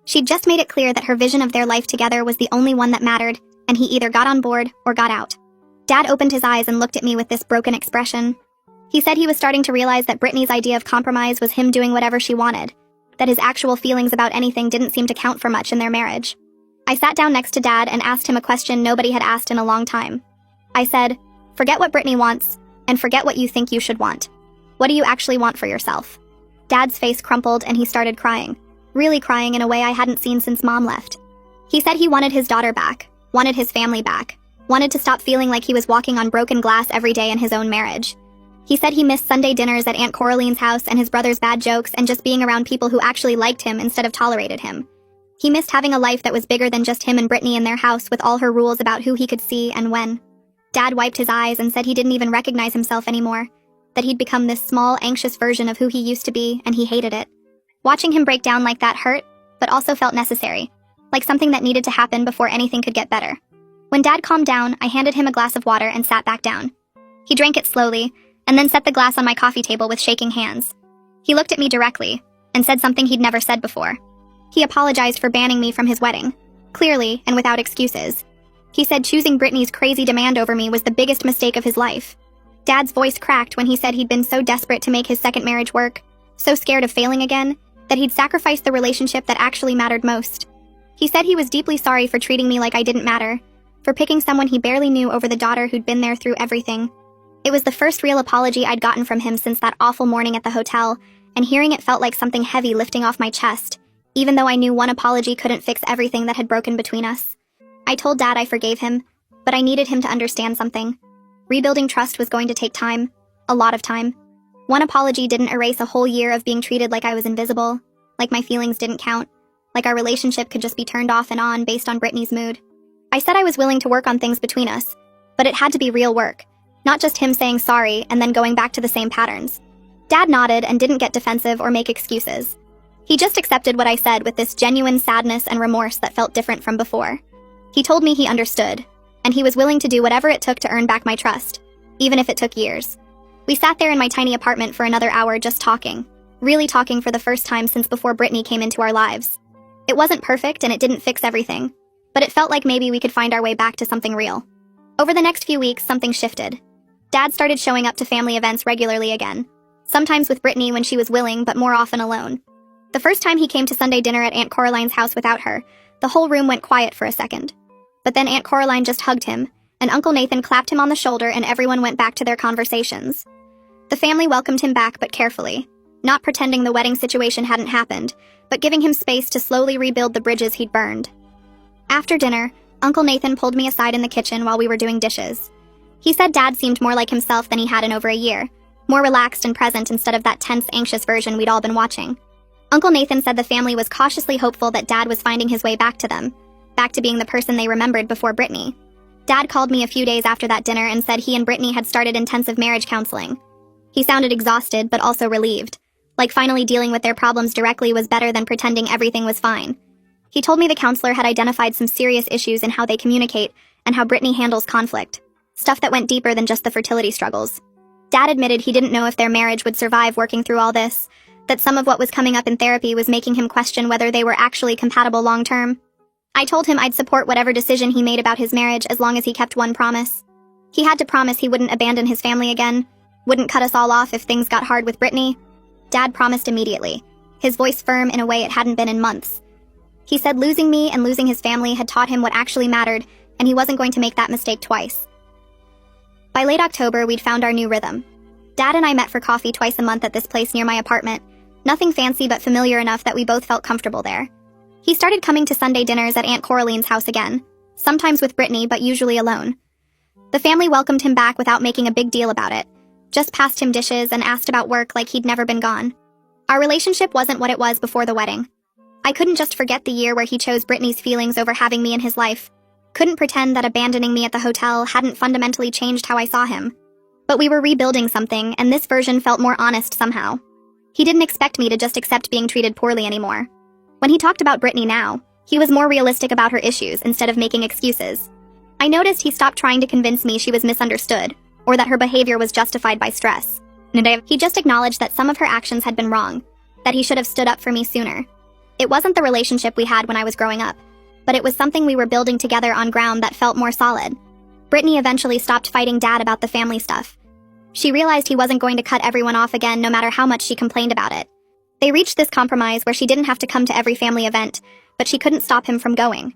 She'd just made it clear that her vision of their life together was the only one that mattered, and he either got on board or got out. Dad opened his eyes and looked at me with this broken expression. He said he was starting to realize that Brittany's idea of compromise was him doing whatever she wanted, that his actual feelings about anything didn't seem to count for much in their marriage. I sat down next to Dad and asked him a question nobody had asked in a long time. I said, "Forget what Brittany wants, and forget what you think you should want. What do you actually want for yourself?" Dad's face crumpled and he started crying, really crying in a way I hadn't seen since Mom left. He said he wanted his daughter back, wanted his family back, wanted to stop feeling like he was walking on broken glass every day in his own marriage. He said he missed Sunday dinners at Aunt Coraline's house and his brother's bad jokes and just being around people who actually liked him instead of tolerated him. He missed having a life that was bigger than just him and Brittany in their house with all her rules about who he could see and when. Dad wiped his eyes and said he didn't even recognize himself anymore, that he'd become this small, anxious version of who he used to be, and he hated it. Watching him break down like that hurt, but also felt necessary, like something that needed to happen before anything could get better. When Dad calmed down, I handed him a glass of water and sat back down. He drank it slowly, and then set the glass on my coffee table with shaking hands. He looked at me directly, and said something he'd never said before. He apologized for banning me from his wedding, clearly and without excuses. He said choosing Brittany's crazy demand over me was the biggest mistake of his life. Dad's voice cracked when he said he'd been so desperate to make his second marriage work, so scared of failing again, that he'd sacrificed the relationship that actually mattered most. He said he was deeply sorry for treating me like I didn't matter, for picking someone he barely knew over the daughter who'd been there through everything. It was the first real apology I'd gotten from him since that awful morning at the hotel, and hearing it felt like something heavy lifting off my chest, even though I knew one apology couldn't fix everything that had broken between us. I told Dad I forgave him, but I needed him to understand something. Rebuilding trust was going to take time, a lot of time. One apology didn't erase a whole year of being treated like I was invisible, like my feelings didn't count, like our relationship could just be turned off and on based on Brittany's mood. I said I was willing to work on things between us, but it had to be real work, not just him saying sorry and then going back to the same patterns. Dad nodded and didn't get defensive or make excuses. He just accepted what I said with this genuine sadness and remorse that felt different from before. He told me he understood, and he was willing to do whatever it took to earn back my trust, even if it took years. We sat there in my tiny apartment for another hour just talking, really talking for the first time since before Brittany came into our lives. It wasn't perfect and it didn't fix everything, but it felt like maybe we could find our way back to something real. Over the next few weeks, something shifted. Dad started showing up to family events regularly again, sometimes with Brittany when she was willing, but more often alone. The first time he came to Sunday dinner at Aunt Coraline's house without her, the whole room went quiet for a second. But then Aunt Coraline just hugged him, and Uncle Nathan clapped him on the shoulder and everyone went back to their conversations. The family welcomed him back but carefully, not pretending the wedding situation hadn't happened, but giving him space to slowly rebuild the bridges he'd burned. After dinner, Uncle Nathan pulled me aside in the kitchen while we were doing dishes. He said Dad seemed more like himself than he had in over a year, more relaxed and present instead of that tense, anxious version we'd all been watching. Uncle Nathan said the family was cautiously hopeful that Dad was finding his way back to them, back to being the person they remembered before Brittany. Dad called me a few days after that dinner and said he and Brittany had started intensive marriage counseling. He sounded exhausted but also relieved, like finally dealing with their problems directly was better than pretending everything was fine. He told me the counselor had identified some serious issues in how they communicate and how Brittany handles conflict, stuff that went deeper than just the fertility struggles. Dad admitted he didn't know if their marriage would survive working through all this, that some of what was coming up in therapy was making him question whether they were actually compatible long-term. I told him I'd support whatever decision he made about his marriage as long as he kept one promise. He had to promise he wouldn't abandon his family again, wouldn't cut us all off if things got hard with Brittany. Dad promised immediately, his voice firm in a way it hadn't been in months. He said losing me and losing his family had taught him what actually mattered, and he wasn't going to make that mistake twice. By late October, we'd found our new rhythm. Dad and I met for coffee twice a month at this place near my apartment, nothing fancy but familiar enough that we both felt comfortable there. He started coming to Sunday dinners at Aunt Coraline's house again, sometimes with Brittany but usually alone. The family welcomed him back without making a big deal about it, just passed him dishes and asked about work like he'd never been gone. Our relationship wasn't what it was before the wedding. I couldn't just forget the year where he chose Brittany's feelings over having me in his life, couldn't pretend that abandoning me at the hotel hadn't fundamentally changed how I saw him. But we were rebuilding something, and this version felt more honest somehow. He didn't expect me to just accept being treated poorly anymore. When he talked about Brittany now, he was more realistic about her issues instead of making excuses. I noticed he stopped trying to convince me she was misunderstood, or that her behavior was justified by stress. He just acknowledged that some of her actions had been wrong, that he should have stood up for me sooner. It wasn't the relationship we had when I was growing up, but it was something we were building together on ground that felt more solid. Brittany eventually stopped fighting Dad about the family stuff. She realized he wasn't going to cut everyone off again no matter how much she complained about it. They reached this compromise where she didn't have to come to every family event, but she couldn't stop him from going.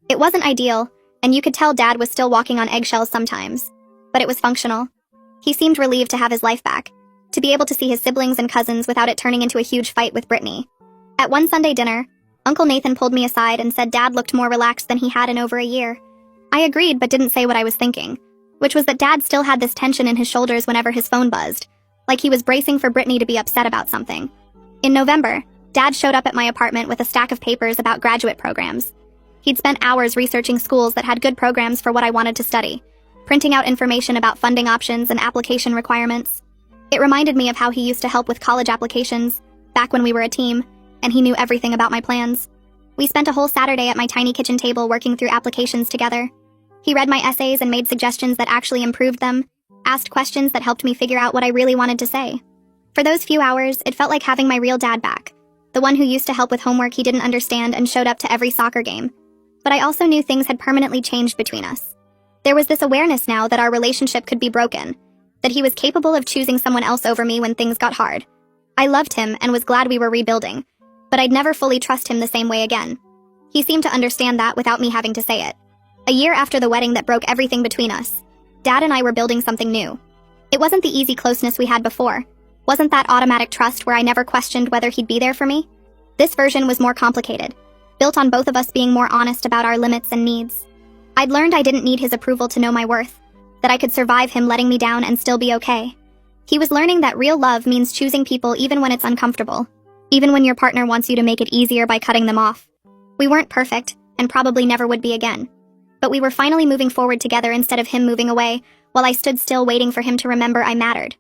It wasn't ideal, and you could tell Dad was still walking on eggshells sometimes. But it was functional. He seemed relieved to have his life back, to be able to see his siblings and cousins without it turning into a huge fight with Brittany. At one Sunday dinner, Uncle Nathan pulled me aside and said Dad looked more relaxed than he had in over a year. I agreed but didn't say what I was thinking, which was that Dad still had this tension in his shoulders whenever his phone buzzed, like he was bracing for Brittany to be upset about something. In November, Dad showed up at my apartment with a stack of papers about graduate programs. He'd spent hours researching schools that had good programs for what I wanted to study, printing out information about funding options and application requirements. It reminded me of how he used to help with college applications, back when we were a team, and he knew everything about my plans. We spent a whole Saturday at my tiny kitchen table working through applications together. He read my essays and made suggestions that actually improved them, asked questions that helped me figure out what I really wanted to say. For those few hours, it felt like having my real dad back, the one who used to help with homework he didn't understand and showed up to every soccer game. But I also knew things had permanently changed between us. There was this awareness now that our relationship could be broken, that he was capable of choosing someone else over me when things got hard. I loved him and was glad we were rebuilding, but I'd never fully trust him the same way again. He seemed to understand that without me having to say it. A year after the wedding that broke everything between us, Dad and I were building something new. It wasn't the easy closeness we had before. Wasn't that automatic trust where I never questioned whether he'd be there for me? This version was more complicated, built on both of us being more honest about our limits and needs. I'd learned I didn't need his approval to know my worth, that I could survive him letting me down and still be okay. He was learning that real love means choosing people even when it's uncomfortable, even when your partner wants you to make it easier by cutting them off. We weren't perfect, and probably never would be again. But we were finally moving forward together instead of him moving away, while I stood still waiting for him to remember I mattered.